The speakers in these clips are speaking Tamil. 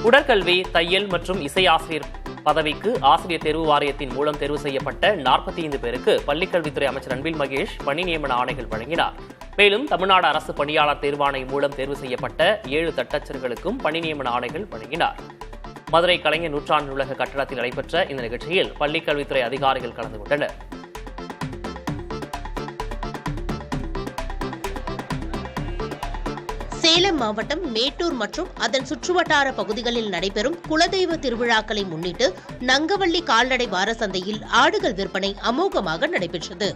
உடற்கல்வி, தையல் மற்றும் இசை ஆசிரியர் பதவிக்கு ஆசிரியர் தேர்வு வாரியத்தின் மூலம் தேர்வு செய்யப்பட்ட 45 பேருக்கு பள்ளிக்கல்வித்துறை அமைச்சர் அன்பில் மகேஷ் பணி நியமன ஆணைகள் வழங்கினார். மேலும் தமிழ்நாடு அரசு பணியாளர் தேர்வாணையம் மூலம் தேர்வு செய்யப்பட்ட 7 தட்டச்சர்களுக்கும் பணி நியமன ஆணைகள் வழங்கினார். மதுரை கலைஞர் நூற்றாண்டு நூலக கட்டடத்தில் நடைபெற்ற இந்த நிகழ்ச்சியில் பள்ளிக்கல்வித்துறை அதிகாரிகள் கலந்து கொண்டனர். சேலம் மாவட்டம் மேட்டூர் மற்றும் அதன் சுற்றுவட்டார பகுதிகளில் நடைபெறும் குலதெய்வ திருவிழாக்களை முன்னிட்டு நங்கவள்ளி கால்நடை வார சந்தையில் ஆடுகள் விற்பனை அமோகமாக நடைபெற்றது.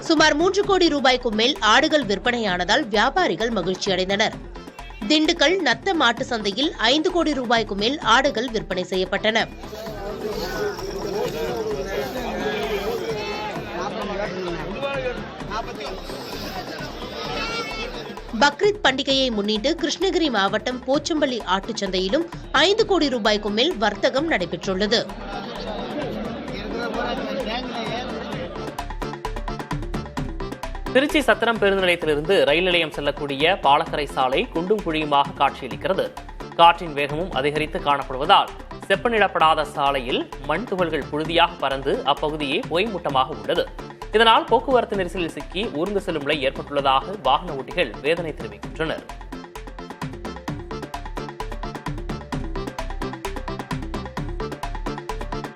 சுமார் 3 கோடி ரூபாய்க்கும் மேல் ஆடுகள் விற்பனையானதால் வியாபாரிகள் மகிழ்ச்சியடைந்தனர். திண்டுக்கல் நத்த மாட்டு சந்தையில் 5 கோடி ரூபாய்க்கும் மேல் ஆடுகள் விற்பனை செய்யப்பட்டன. பக்ரீத் பண்டிகையை முன்னிட்டு கிருஷ்ணகிரி மாவட்டம் போச்சம்பள்ளி ஆட்டுச்சந்தையிலும் 5 கோடி ரூபாய்க்கும் மேல் வர்த்தகம் நடைபெற்றுள்ளது. திருச்சி சத்திரம் பேருந்து நிலையத்திலிருந்து ரயில் நிலையம் செல்லக்கூடிய பாலக்கரை சாலை குண்டும் குழியுமாக காட்சியளிக்கிறது. காற்றின் வேகமும் அதிகரித்து காணப்படுவதால் செப்பனிடப்படாத சாலையில் மண் துகள்கள் புழுதியாக பறந்து அப்பகுதியே பொய்மூட்டமாக உள்ளது. இதனால் போக்குவரத்து நெரிசலில் சிக்கி ஊர்ந்து செல்லும் நிலை ஏற்பட்டுள்ளதாக வாகன ஓட்டிகள் வேதனை தெரிவிக்கின்றனர்.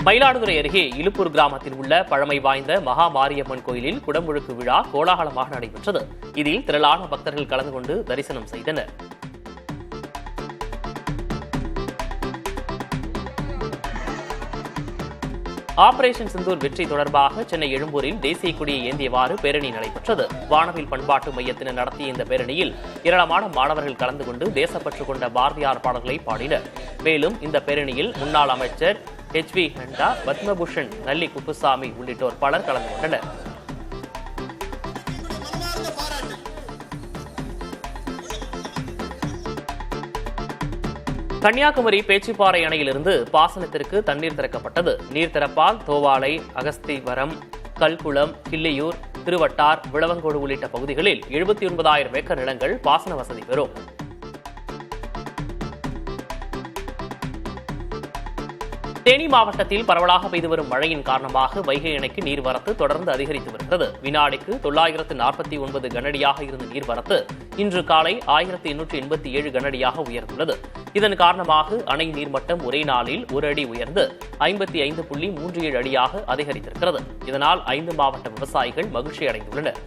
மயிலாடுதுறை அருகே இலுப்பூர் கிராமத்தில் உள்ள பழமை வாய்ந்த மகா மாரியம்மன் கோயிலில் குடமுழுக்கு விழா கோலாகலமாக நடைபெற்றது. இதில் திரளான பக்தர்கள் கலந்து கொண்டு தரிசனம் செய்தனர். ஆபரேஷன் சிந்தூர் வெற்றி தொடர்பாக சென்னை எழும்பூரில் தேசிய கொடியை ஏந்தியவாறு பேரணி நடைபெற்றது. வானவில் பண்பாட்டு மையத்தினர் நடத்திய இந்த பேரணியில் ஏராளமான மாணவர்கள் கலந்து கொண்டு தேசப்பற்று கொண்ட பாரதியார் பாடல்களை பாடினர். மேலும் இந்த பேரணியில் முன்னாள் அமைச்சர் HV ஹண்டா, பத்மபூஷன் நல்லி குப்புசாமி உள்ளிட்டோர் பலர் கலந்து கொண்டனர். கன்னியாகுமரி பேச்சிப்பாறை அணையிலிருந்து பாசனத்திற்கு தண்ணீர் திறக்கப்பட்டது. நீர் திறப்பால் தோவாளை, அகஸ்திவரம், கல்குளம், கிள்ளியூர், திருவட்டார், விளவங்கோடு உள்ளிட்ட பகுதிகளில் 79,000 ஏக்கர் நிலங்கள் பாசன வசதி பெறும். தேனி மாவட்டத்தில் பரவலாக பெய்து வரும் மழையின் காரணமாக வைகை அணைக்கு நீர்வரத்து தொடர்ந்து அதிகரித்து வருகிறது. வினாடிக்கு 949 கனஅடியாக இருந்த நீர்வரத்து இன்று காலை 1887 கனஅடியாக உயர்ந்துள்ளது. இதன் காரணமாக அணை நீர்மட்டம் ஒரே நாளில் 1 அடி உயர்ந்து 55.37 அடியாக அதிகரித்திருக்கிறது. இதனால் 5 மாவட்ட விவசாயிகள் மகிழ்ச்சி அடைந்துள்ளனர்.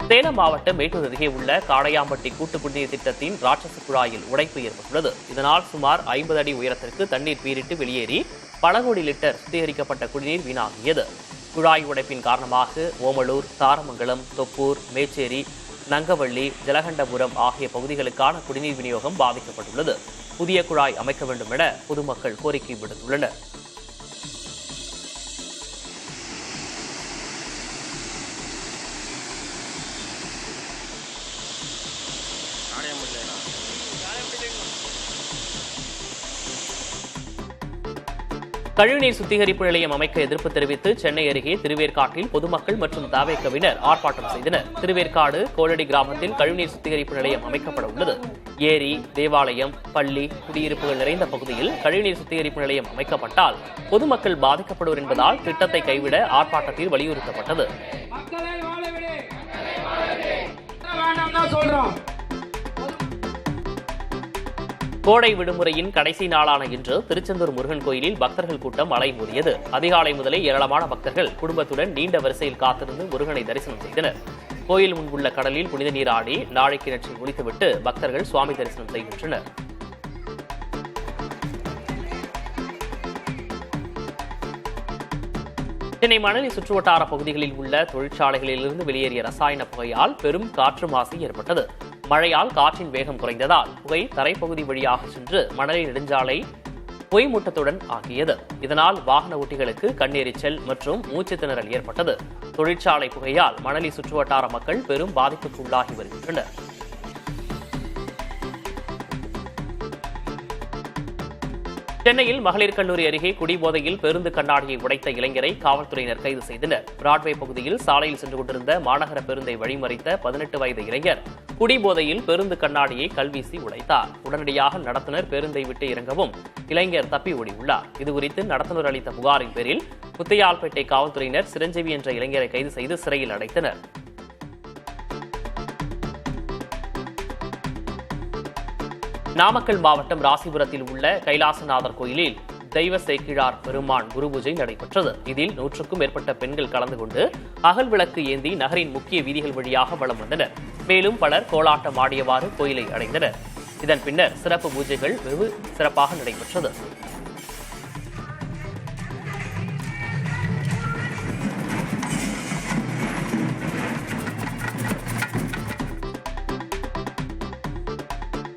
சேலம் மாவட்டம் மேட்டூர் அருகே உள்ள காடையாம்பட்டி கூட்டு குடிநீர் திட்டத்தின் ராட்சச குழாயில் உடைப்பு ஏற்பட்டுள்ளது. இதனால் சுமார் 50 அடி உயரத்திற்கு தண்ணீர் பீரிட்டு வெளியேறி பல கோடி லிட்டர் சுத்திகரிக்கப்பட்ட குடிநீர் வீணாகியது. குழாய் உடைப்பின் காரணமாக ஓமலூர், தாரமங்கலம், தொப்பூர், மேச்சேரி, நங்கவள்ளி, ஜலகண்டபுரம் ஆகிய பகுதிகளுக்கான குடிநீர் விநியோகம் பாதிக்கப்பட்டுள்ளது. புதிய குழாய் அமைக்க வேண்டும் என பொதுமக்கள் கோரிக்கை விடுத்துள்ளனர். கழிவுநீர் சுத்திகரிப்பு நிலையம் அமைக்க எதிர்ப்பு தெரிவித்து சென்னை அருகே திருவேற்காட்டில் பொதுமக்கள் மற்றும் தவேகவினர் ஆர்ப்பாட்டம் செய்தனர். திருவேற்காடு கோலடி கிராமத்தில் கழிவுநீர் சுத்திகரிப்பு நிலையம் அமைக்கப்பட உள்ளது. ஏரி, தேவாலயம், பள்ளி, குடியிருப்புகள் நிறைந்த பகுதியில் கழிவுநீர் சுத்திகரிப்பு நிலையம் அமைக்கப்பட்டால் பொதுமக்கள் பாதிக்கப்படுவர் என்பதால் திட்டத்தை கைவிட ஆர்ப்பாட்டத்தில் வலியுறுத்தப்பட்டது. கோடை விடுமுறையின் கடைசி நாளான இன்று திருச்செந்தூர் முருகன் கோயிலில் பக்தர்கள் கூட்டம் அலைமோதியது. அதிகாலை முதலே ஏராளமான பக்தர்கள் குடும்பத்துடன் நீண்ட வரிசையில் காத்திருந்து முருகனை தரிசனம் செய்தனர். கோயில் முன்புள்ள கடலில் புனித நீராடி நாளை கிணற்றில் குளித்துவிட்டு பக்தர்கள் சுவாமி தரிசனம் செய்கின்றனர். சென்னை மணலி சுற்றுவட்டார பகுதிகளில் உள்ள தொழிற்சாலைகளிலிருந்து வெளியேறிய ரசாயன புகையால் பெரும் காற்று மாசு ஏற்பட்டது. மழையால் காற்றின் வேகம் குறைந்ததால் புகை தரைப்பகுதி வழியாக சென்று மணலி நெடுஞ்சாலை பொய்மூட்டத்துடன் ஆகியது. இதனால் வாகன ஓட்டிகளுக்கு கண்ணெரிச்சல் மற்றும் மூச்சு திணறல் ஏற்பட்டது. தொழிற்சாலை புகையால் மணலி சுற்றுவட்டார மக்கள் பெரும் பாதிப்புக்கு உள்ளாகி வருகின்றனர். சென்னையில் மகளிர் கல்லூரி அருகே குடிபோதையில் பேருந்து கண்ணாடியை உடைத்த இளைஞரை காவல்துறையினர் கைது செய்தனர். பிராட்வே பகுதியில் சாலையில் சென்று கொண்டிருந்த மாநகர பேருந்தை வழிமறித்த 18 வயது இளைஞர் குடிபோதையில் பேருந்து கண்ணாடியை கல்வீசி உடைத்தார். உடனடியாக நடத்துனர் பேருந்தை விட்டு இறங்கவும் இளைஞர் தப்பி ஓடியுள்ளார். இதுகுறித்து நடத்துனர் அளித்த புகாரின் பேரில் முத்தையால்பேட்டை காவல்துறையினர் சிரஞ்சீவி என்ற இளைஞரை கைது செய்து சிறையில் அடைத்தனர். நாமக்கல் மாவட்டம் ராசிபுரத்தில் உள்ள கைலாசநாதர் கோயிலில் தெய்வ சேக்கிழார் பெருமான் குரு பூஜை நடைபெற்றது. இதில் 100க்கும் மேற்பட்ட பெண்கள் கலந்து கொண்டு அகல் விளக்கு ஏந்தி நகரின் முக்கிய வீதிகள் வழியாக வலம் வந்தனர். மேலும் பலர் கோலாட்டம் ஆடியவாறு கோயிலை அடைந்தனர். இதன் பின்னர் சிறப்பு பூஜைகள் வெகு சிறப்பாக நடைபெற்றது.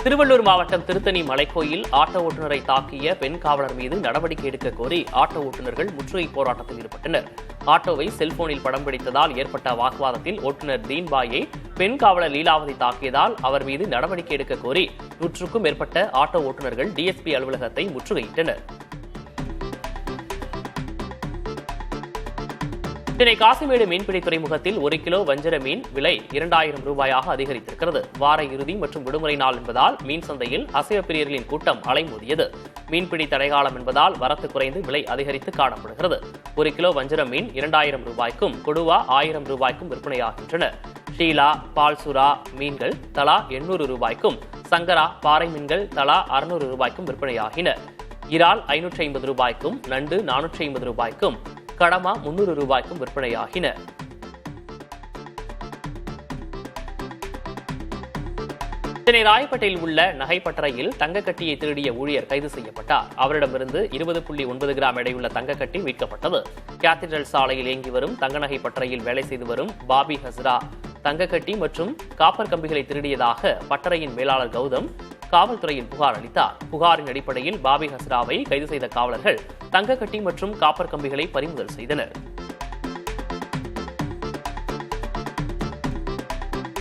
திருவள்ளூர் மாவட்டம் திருத்தணி மலைக்கோயில் ஆட்டோ ஓட்டுநரை தாக்கிய பெண் காவலர் மீது நடவடிக்கை எடுக்க கோரி ஆட்டோ ஓட்டுநர்கள் முற்றுகை போராட்டத்தில் ஈடுபட்டனர். ஆட்டோவை செல்போனில் படம் பிடித்ததால் ஏற்பட்ட வாக்குவாதத்தில் ஓட்டுநர் தீன்பாயை பெண் காவலர் லீலாவதி தாக்கியதால் அவர் மீது நடவடிக்கை எடுக்க கோரி 100க்கும் மேற்பட்ட ஆட்டோ ஓட்டுநர்கள் டிஎஸ்பி அலுவலகத்தை முற்றுகையிட்டனர். சென்னை காசிமேடு மீன்பிடி துறைமுகத்தில் 1 கிலோ வஞ்சர மீன் விலை 2000 ரூபாயாக அதிகரித்திருக்கிறது. வார இறுதி மற்றும் விடுமுறை நாள் என்பதால் மீன் சந்தையில் அசைவ பிரியர்களின் கூட்டம் அலைமோதியது. மீன்பிடி தடைகாலம் என்பதால் வரத்து குறைந்து விலை அதிகரித்து காணப்படுகிறது. 1 கிலோ வஞ்சர மீன் 2000 ரூபாய்க்கும் கொடுவா 1000 ரூபாய்க்கும் விற்பனையாகின்றன. ஷீலா, பால்சுரா மீன்கள் தலா 800 ரூபாய்க்கும், சங்கரா, பாறை மீன்கள் தலா 600 ரூபாய்க்கும் விற்பனையாகின. இறால் 550 ரூபாய்க்கும், நண்டு 450 ரூபாய்க்கும், கடமா 300 ரூபாய்க்கும் விற்பனையாகின. சென்னை ராயப்பேட்டையில் உள்ள நகைப்பட்டறையில் தங்கக்கட்டியை திருடிய ஊழியர் கைது செய்யப்பட்டார். அவரிடமிருந்து 20.9 கிராம் எடையுள்ள தங்கக்கட்டி மீட்கப்பட்டது. கேத்தட்ரல் சாலையில் இயங்கி வரும் தங்க நகை பட்டறையில் வேலை செய்து வரும் பாபி ஹஸ்ரா தங்கக்கட்டி மற்றும் காப்பர் கம்பிகளை திருடியதாக பட்டறையின் மேலாளர் கௌதம் காவல்துறையில் புகார் அளித்தார். புகாரின் அடிப்படையில் பாபி ஹஸ்ராவை கைது செய்த காவலர்கள் தங்கக்கட்டி மற்றும் காப்பர் கம்பிகளை பறிமுதல் செய்தனர்.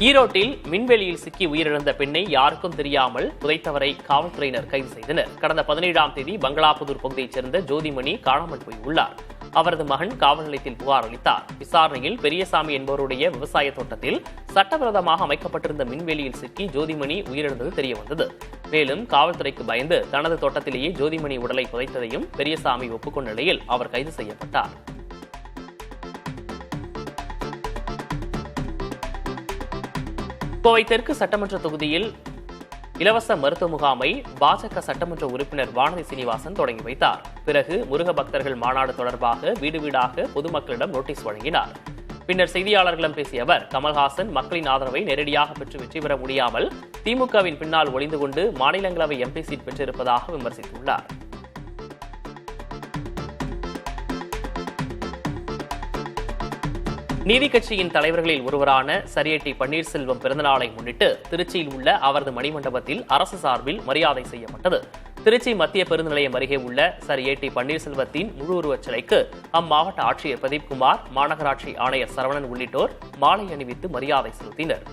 ஈரோட்டில் மின்வெளியில் சிக்கி உயிரிழந்த பெண்ணை யாருக்கும் தெரியாமல் புதைத்தவரை காவல்துறையினர் கைது செய்தனர். கடந்த 17ஆம் தேதி பங்களாபுதூர் பகுதியைச் சேர்ந்த ஜோதிமணி காணாமல் போயுள்ளார். அவரது மகன் காவல் நிலையத்தில் புகார் அளித்தார். விசாரணையில் பெரியசாமி என்பவருடைய விவசாய தோட்டத்தில் சட்டவிரோதமாக அமைக்கப்பட்டிருந்த மின்வெளியில் சிக்கி ஜோதிமணி உயிரிழந்தது தெரியவந்தது. மேலும் காவல்துறைக்கு பயந்து தனது தோட்டத்திலேயே ஜோதிமணி உடலை புதைத்ததையும் பெரியசாமி ஒப்புக்கொண்ட நிலையில் அவர் கைது செய்யப்பட்டார். கோவை தெற்கு சட்டமன்ற தொகுதியில் இலவச மருத்துவ முகாமை பாஜக சட்டமன்ற உறுப்பினர் வானதி சீனிவாசன் தொடங்கி வைத்தார். பிறகு முருக பக்தர்கள் மாநாடு தொடர்பாக வீடு வீடாக பொதுமக்களிடம் நோட்டீஸ் வழங்கினார். பின்னர் செய்தியாளர்களிடம் பேசிய அவர், கமல்ஹாசன் மக்களின் ஆதரவை நேரடியாக பெற்று வெற்றி பெற முடியாமல் திமுகவின் பின்னால் ஒளிந்து கொண்டு மாநிலங்களவை எம்பி சீட் பெற்றிருப்பதாக விமர்சித்துள்ளார். நீதி கட்சியின் தலைவர்களில் ஒருவரான சரியேட்டி பன்னீர்செல்வம் பிறந்தநாளை முன்னிட்டு திருச்சியில் உள்ள அவரது மணிமண்டபத்தில் அரசு சார்பில் மரியாதை செய்யப்பட்டது. திருச்சி மத்திய பேருந்து நிலையம் அருகே உள்ள சரியேட்டி பன்னீர்செல்வத்தின் முழு உருவச் சிலைக்கு அம்மாவட்ட ஆட்சியர் பிரதீப்குமார், மாநகராட்சி ஆணையர் சரவணன் உள்ளிட்டோர் மாலை அணிவித்து மரியாதை செலுத்தினர்.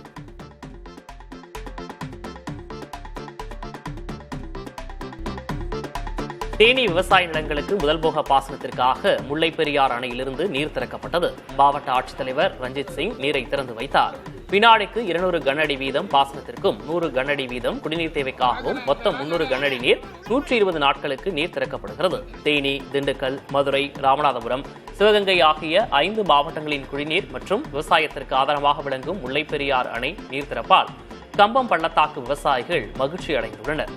தேனி விவசாய நிலங்களுக்கு முதல் போக பாசனத்திற்காக முல்லைப் பெரியாறு அணையிலிருந்து நீர் திறக்கப்பட்டது. மாவட்ட ஆட்சித்தலைவர் ரஞ்சித் சிங் நீரை திறந்து வைத்தார். வினாடிக்கு 200 கனஅடி வீதம் பாசனத்திற்கும் 100 கனஅடி வீதம் குடிநீர் தேவைக்காகவும் மொத்தம் 300 கனஅடி நீர் 120 நாட்களுக்கு நீர் திறக்கப்படுகிறது. தேனி, திண்டுக்கல், மதுரை, ராமநாதபுரம், சிவகங்கை ஆகிய 5 மாவட்டங்களின் குடிநீர் மற்றும் விவசாயத்திற்கு ஆதாரமாக விளங்கும் முல்லைப் பெரியாறு அணை நீர் திறப்பால் கம்பம் பள்ளத்தாக்கு விவசாயிகள் மகிழ்ச்சி அடைந்துள்ளனர்.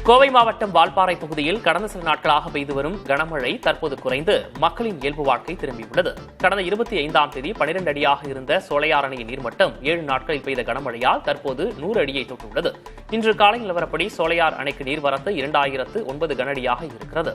கோவை மாவட்டம் வால்பாறை பகுதியில் கடந்த சில நாட்களாக பெய்து வரும் கனமழை தற்போது குறைந்து மக்களின் இயல்பு வாழ்க்கை திரும்பியுள்ளது. கடந்த 25ஆம் தேதி 12 அடியாக இருந்த சோலையார் அணையின் நீர்மட்டம் 7 நாட்களில் பெய்த கனமழையால் தற்போது 100 அடியை தொட்டுள்ளது. இன்று காலை நிலவரப்படி சோலையார் அணைக்கு நீர்வரத்து 2009 கனஅடியாக இருக்கிறது.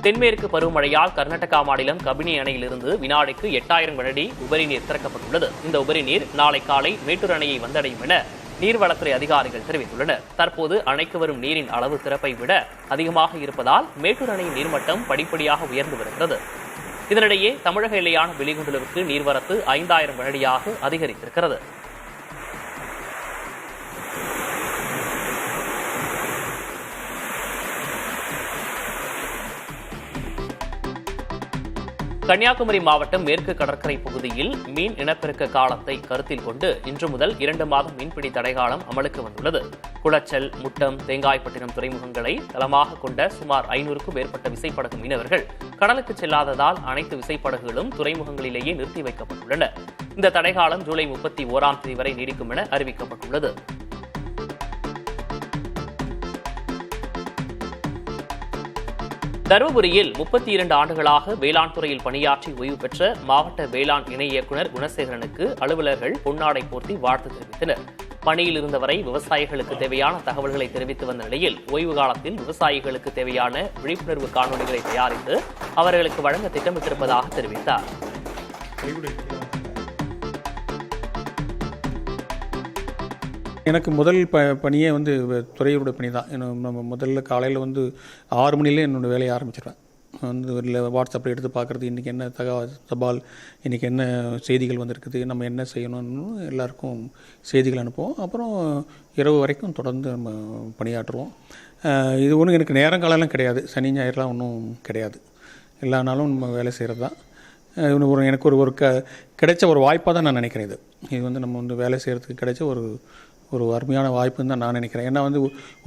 தென்மேற்கு பருவமழையால் கர்நாடகா மாநிலம் கபினி அணையிலிருந்து வினாடிக்கு 8000 கனஅடி உபரி நீர் திறக்கப்பட்டுள்ளது. இந்த உபரி நீர் நாளை காலை மேட்டூர் அணையை வந்தடையும் என நீர்வளத்துறை அதிகாரிகள் தெரிவித்துள்ளனர். தற்போது அணைக்கு வரும் நீரின் அளவு திறப்பை விட அதிகமாக இருப்பதால் மேட்டூர் அணையின் நீர்மட்டம் படிப்படியாக உயர்ந்து வருகிறது. இதனிடையே தமிழக எல்லையான வெலிகுண்டுலுவுக்கு நீர்வரத்து 5000 கனஅடியாக அதிகரித்திருக்கிறது. கன்னியாகுமரி மாவட்டம் மேற்கு கடற்கரை பகுதியில் மீன் இனப்பெருக்க காலத்தை கருத்தில் கொண்டு இன்று முதல் 2 மாதம் மீன்பிடி தடைகாலம் அமலுக்கு வந்துள்ளது. குளச்சல், முட்டம், தேங்காய்பட்டினம் துறைமுகங்களை தளமாக கொண்ட சுமார் 500க்கும் மேற்பட்ட விசைப்படகு மீனவர்கள் கடலுக்கு செல்லாததால் அனைத்து விசைப்படகுகளும் துறைமுகங்களிலேயே நிறுத்தி வைக்கப்பட்டுள்ளன. இந்த தடைகாலம் ஜூலை 31ஆம் தேதி வரை நீடிக்கும் என அறிவிக்கப்பட்டுள்ளது. தருமபுரியில் 32 ஆண்டுகளாக வேளாண் துறையில் பணியாற்றி ஓய்வு பெற்ற மாவட்ட வேளாண் இணை இயக்குநர் குணசேகரனுக்கு அலுவலர்கள் பொன்னாடை போர்த்தி வாழ்த்து தெரிவித்தனர். பணியில் இருந்தவரை விவசாயிகளுக்கு தேவையான தகவல்களை தெரிவித்து வந்த நிலையில் ஓய்வு காலத்தில் விவசாயிகளுக்கு தேவையான விழிப்புணர்வு காணொலிகளை தயாரித்து அவர்களுக்கு வழங்க திட்டமிட்டிருப்பதாக தெரிவித்தார். எனக்கு முதல் பணியே துறையோட பணி தான். நம்ம முதல்ல காலையில் 6 மணிலே என்னோடய வேலையை ஆரம்பிச்சிடுவேன். இல்லை வாட்ஸ்அப்பில் எடுத்து பார்க்குறது, இன்றைக்கி என்ன தபால், இன்றைக்கி என்ன செய்திகள் வந்திருக்குது, நம்ம என்ன செய்யணும்னு எல்லாருக்கும் செய்திகள் அனுப்புவோம். அப்புறம் இரவு வரைக்கும் தொடர்ந்து நம்ம பணியாற்றுவோம். இது ஒன்றும் எனக்கு நேரங்காலம்லாம் கிடையாது, சனி ஞாயிறுலாம் ஒன்றும் கிடையாது. எல்லா நாளும் நம்ம வேலை செய்கிறது தான். எனக்கு ஒரு கிடைச்ச ஒரு வாய்ப்பாக தான் நான் நினைக்கிறேன். இது நம்ம வேலை செய்கிறதுக்கு கிடைச்ச ஒரு அருமையான வாய்ப்புன்னு தான் நான் நினைக்கிறேன். ஏன்னா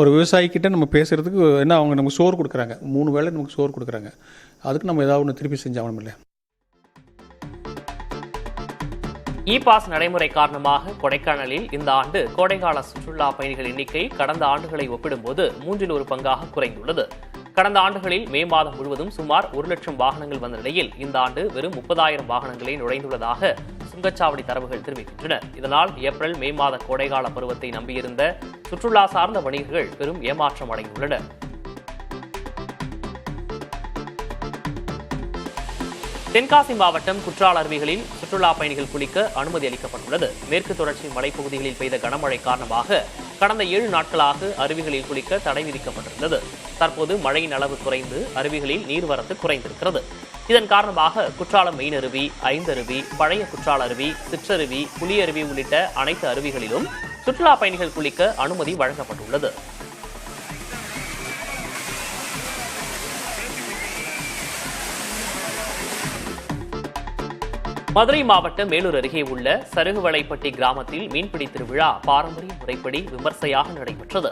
ஒரு விவசாயிக்கிட்ட நம்ம பேசுகிறதுக்கு என்ன, அவங்க நமக்கு சோறு கொடுக்குறாங்க, 3 வேளை நமக்கு சோறு கொடுக்குறாங்க. அதுக்கு நம்ம ஏதாவது ஒன்று திருப்பி செஞ்சாகணும் இல்லை. இ-பாஸ் நடைமுறை காரணமாக கொடைக்கானலில் இந்த ஆண்டு கோடைகால சுற்றுலா பயணிகள் எண்ணிக்கை கடந்த ஆண்டுகளை ஒப்பிடும்போது 3 1 பங்காக குறைந்துள்ளது. கடந்த ஆண்டுகளில் மே மாதம் முழுவதும் சுமார் 1 லட்சம் வாகனங்கள் வந்த நிலையில் இந்த ஆண்டு வெறும் 30,000 வாகனங்களே நுழைந்துள்ளதாக சுங்கச்சாவடி தரவுகள் தெரிவிக்கின்றன. இதனால் ஏப்ரல், மே மாத கோடைகால பருவத்தை நம்பியிருந்த சுற்றுலா சார்ந்த வணிகர்கள் பெரும் ஏமாற்றம் அடைந்துள்ளனர். தென்காசி மாவட்டம் குற்றால அருவிகளில் சுற்றுலா பயணிகள் குளிக்க அனுமதி அளிக்கப்பட்டுள்ளது. மேற்கு தொடர்ச்சி மலைப்பகுதிகளில் பெய்த கனமழை காரணமாக கடந்த 7 நாட்களாக அருவிகளில் குளிக்க தடை விதிக்கப்பட்டிருந்தது. தற்போது மழையின் அளவு குறைந்து அருவிகளில் நீர்வரத்து குறைந்திருக்கிறது. இதன் காரணமாக குற்றாலம் மெயின் அருவி, ஐந்தருவி, பழைய குற்றால அருவி, சிற்றருவி, புலியருவி உள்ளிட்ட அனைத்து அருவிகளிலும் சுற்றுலா பயணிகள் குளிக்க அனுமதி வழங்கப்பட்டுள்ளது. மதுரை மாவட்டம் மேலூர் அருகே உள்ள சருகுவளைப்பட்டி கிராமத்தில் மீன்பிடி திருவிழா பாரம்பரிய முறைப்படி விமர்சையாக நடைபெற்றது.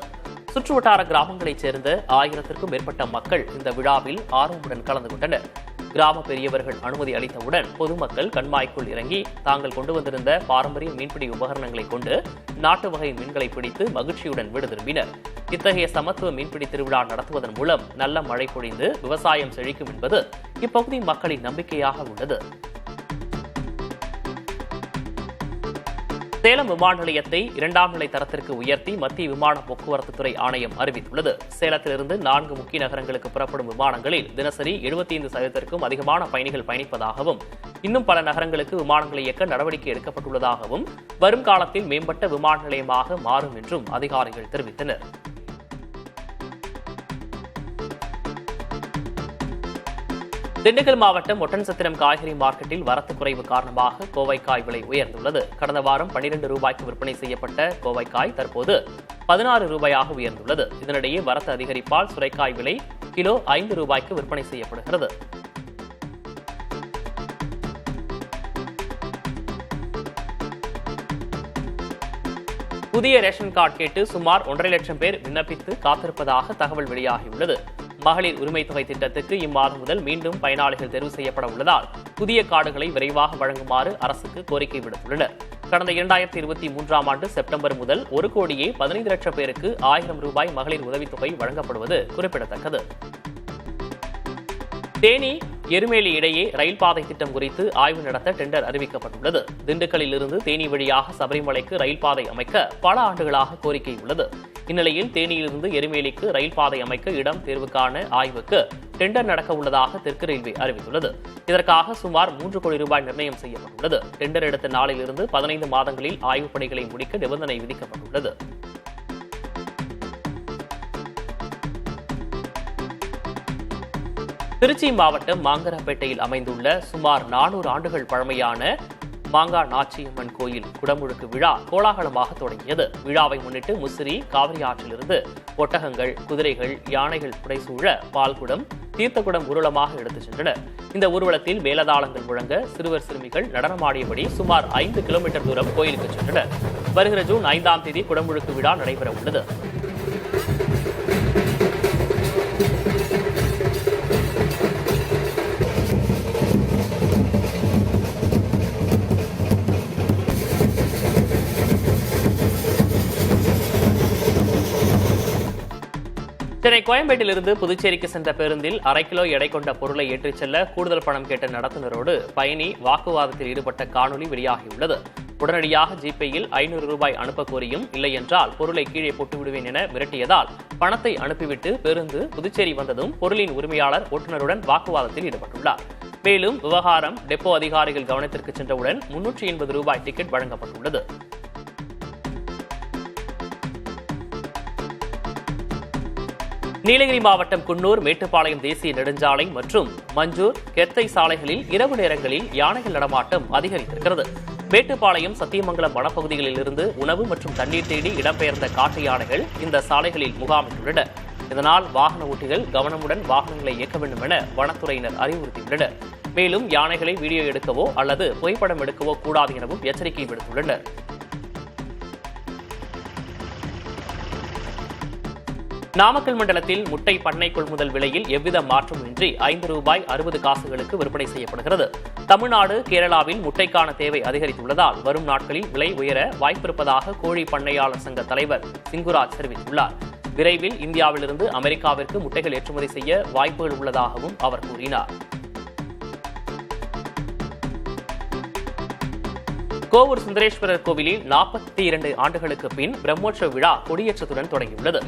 சுற்றுவட்டார கிராமங்களைச் சேர்ந்த 1000த்திற்கும் மேற்பட்ட மக்கள் இந்த விழாவில் ஆர்வமுடன் கலந்து கொண்டனர். கிராம பெரியவர்கள் அனுமதி அளித்தவுடன் பொதுமக்கள் கண்மாய்க்குள் இறங்கி தாங்கள் கொண்டு வந்திருந்த பாரம்பரிய மீன்பிடி உபகரணங்களை கொண்டு நாட்டு வகை மீன்களை பிடித்து மகிழ்ச்சியுடன் வீடு திரும்பினர். இத்தகைய சமத்துவ மீன்பிடி திருவிழா நடத்துவதன் மூலம் நல்ல மழை பொழிந்து விவசாயம் செழிக்கும் என்பது இப்பகுதி மக்களின் நம்பிக்கையாக உள்ளது. சேலம் விமான நிலையத்தை 2ஆம் நிலை தரத்திற்கு உயர்த்தி மத்திய விமான போக்குவரத்து துறை ஆணையம் அறிவித்துள்ளது. சேலத்திலிருந்து 4 முக்கிய நகரங்களுக்கு புறப்படும் விமானங்களில் தினசரி 75%க்கும் அதிகமான பயணிகள் பயணிப்பதாகவும், இன்னும் பல நகரங்களுக்கு விமானங்களை இயக்க நடவடிக்கை எடுக்கப்பட்டுள்ளதாகவும், வரும் காலத்தில் மேம்பட்ட விமான நிலையமாக மாறும் என்றும் அதிகாரிகள் தெரிவித்தனர். திண்டுக்கல் மாவட்டம் ஒட்டன்சத்திரம் காய்கறி மார்க்கெட்டில் வரத்து குறைவு காரணமாக கோவைக்காய் விலை உயர்ந்துள்ளது. கடந்த வாரம் 12 ரூபாய்க்கு விற்பனை செய்யப்பட்ட கோவைக்காய் தற்போது 16 ரூபாயாக உயர்ந்துள்ளது. இதனிடையே வரத்து அதிகரிப்பால் சுரைக்காய் விலை கிலோ 5 ரூபாய்க்கு விற்பனை செய்யப்படுகிறது. புதிய ரேஷன் கார்டு கேட்டு சுமார் 1.5 லட்சம் பேர் விண்ணப்பித்து காத்திருப்பதாக தகவல் வெளியாகியுள்ளது. மகளிர் உரிமை தொகை திட்டத்துக்கு இம்மாதம் முதல் மீண்டும் பயனாளிகள் தேர்வு செய்யப்பட உள்ளதால் புதிய கார்டுகளை விரைவாக வழங்குமாறு அரசுக்கு கோரிக்கை விடுத்துள்ளனர். கடந்த 2023ஆம் ஆண்டு செப்டம்பர் முதல் 1,15 லட்சம் பேருக்கு 1000 ரூபாய் மகளிர் உதவித்தொகை வழங்கப்படுவது குறிப்பிடத்தக்கது. தேனி எருமேலி இடையே ரயில் பாதை திட்டம் குறித்து ஆய்வு நடத்த டெண்டர் அறிவிக்கப்பட்டுள்ளது. திண்டுக்கல்லில் இருந்து தேனி வழியாக சபரிமலைக்கு ரயில் பாதை அமைக்க பல ஆண்டுகளாக கோரிக்கை உள்ளது. இந்நிலையில் தேனியிலிருந்து எருமேலிக்கு ரயில் பாதை அமைக்க இடம் தேர்வுக்கான ஆய்வுக்கு டெண்டர் நடக்க உள்ளதாக தெற்கு ரயில்வே அறிவித்துள்ளது. இதற்காக சுமார் 3 கோடி ரூபாய் நிர்ணயம் செய்யப்பட்டுள்ளது. டெண்டர் எடுத்த நாளிலிருந்து 15 மாதங்களில் ஆய்வுப் பணிகளை முடிக்க நிபந்தனை விதிக்கப்பட்டுள்ளது. திருச்சி மாவட்டம் மாங்கரப்பேட்டையில் அமைந்துள்ள சுமார் 400 ஆண்டுகள் பழமையான மாங்கா நாச்சியம்மன் கோயில் குடமுழுக்கு விழா கோலாகலமாக தொடங்கியது. விழாவை முன்னிட்டு முசிறி காவிரி ஆற்றிலிருந்து ஒட்டகங்கள், குதிரைகள், யானைகள் புடைசூழ பால்குடம், தீர்த்தகுடம் ஊர்வலமாக எடுத்துச் சென்றனர். இந்த ஊர்வலத்தில் மேலதாளங்கள் முழங்க சிறுவர் சிறுமிகள் நடனமாடியபடி சுமார் 5 கிலோமீட்டர் தூரம் கோயிலுக்கு சென்றனர். வருகிற ஜூன் 5ஆம் தேதி குடமுழுக்கு விழா நடைபெற உள்ளது. சென்னை கோயம்பேட்டிலிருந்து புதுச்சேரிக்கு சென்ற பேருந்தில் 1/2 கிலோ எடை கொண்ட பொருளை ஏற்றிச் செல்ல கூடுதல் பணம் கேட்ட நடத்துனரோடு பயணி வாக்குவாதத்தில் ஈடுபட்ட காணொலி வெளியாகியுள்ளது. உடனடியாக ஜிபேயில் 500 ரூபாய் அனுப்ப கோரியும் இல்லை என்றால் பொருளை கீழே போட்டுவிடுவேன் என மிரட்டியதால் பணத்தை அனுப்பிவிட்டு பேருந்து புதுச்சேரி வந்ததும் பொருளின் உரிமையாளர் ஓட்டுநருடன் வாக்குவாதத்தில் ஈடுபட்டுள்ளார். மேலும் விவகாரம் டெப்போ அதிகாரிகள் கவனத்திற்கு சென்றவுடன் 380 ரூபாய் டிக்கெட் வழங்கப்பட்டுள்ளது. நீலகிரி மாவட்டம் குன்னூர், மேட்டுப்பாளையம் தேசிய நெடுஞ்சாலை மற்றும் மஞ்சூர், கெத்தை சாலைகளில் இரவு நேரங்களில் யானைகள் நடமாட்டம் அதிகரித்திருக்கிறது. மேட்டுப்பாளையம், சத்தியமங்கலம் வனப்பகுதிகளில் இருந்து உணவு மற்றும் தண்ணீர் தேடி இடம்பெயர்ந்த காட்டு யானைகள் இந்த சாலைகளில் முகாமிட்டுள்ளன. இதனால் வாகன ஓட்டிகள் கவனமுடன் வாகனங்களை இயக்க வேண்டும் என வனத்துறையினர் அறிவுறுத்தியுள்ளனர். மேலும் யானைகளை வீடியோ எடுக்கவோ அல்லது புகைப்படம் எடுக்கவோ கூடாது எனவும் எச்சரிக்கை விடுத்துள்ளனர். நாமக்கல் மண்டலத்தில் முட்டை பண்ணை கொள்முதல் விலையில் எவ்வித மாற்றமின்றி 5 ரூபாய் 60 காசுகளுக்கு விற்பனை செய்யப்படுகிறது. தமிழ்நாடு, கேரளாவில் முட்டைக்கான தேவை அதிகரித்துள்ளதால் வரும் நாட்களில் விலை உயர வாய்ப்பிருப்பதாக கோழி பண்ணையாளர் சங்க தலைவர் சிங்குராஜ் தெரிவித்துள்ளார். விரைவில் இந்தியாவிலிருந்து அமெரிக்காவிற்கு முட்டைகள் ஏற்றுமதி செய்ய வாய்ப்புகள் உள்ளதாகவும் அவர் கூறினார். கோவூர் சுந்தரேஸ்வரர் கோவிலில் 42 ஆண்டுகளுக்கு பின் பிரம்மோற்சவ விழா கொடியேற்றத்துடன் தொடங்கியுள்ளது.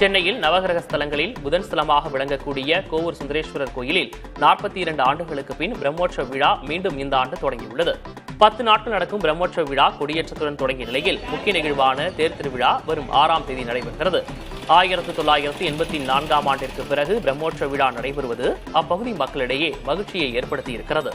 சென்னையில் நவகிரக ஸ்தலங்களில் புதன் ஸ்தலமாக விளங்கக்கூடிய கோவூர் சுந்தரேஸ்வரர் கோயிலில் 42 ஆண்டுகளுக்கு பின் பிரம்மோற்சவ விழா மீண்டும் இந்த ஆண்டு தொடங்கியுள்ளது. 10 நாட்கள் நடக்கும் பிரம்மோற்சவ விழா கொடியேற்றத்துடன் தொடங்கிய நிலையில் முக்கிய நிகழ்வான தேர் திருவிழா வரும் 6ஆம் தேதி நடைபெறுகிறது. 1984ஆம் ஆண்டிற்கு பிறகு பிரம்மோற்சவ விழா நடைபெறுவது அப்பகுதி மக்களிடையே மகிழ்ச்சியை ஏற்படுத்தியிருக்கிறது.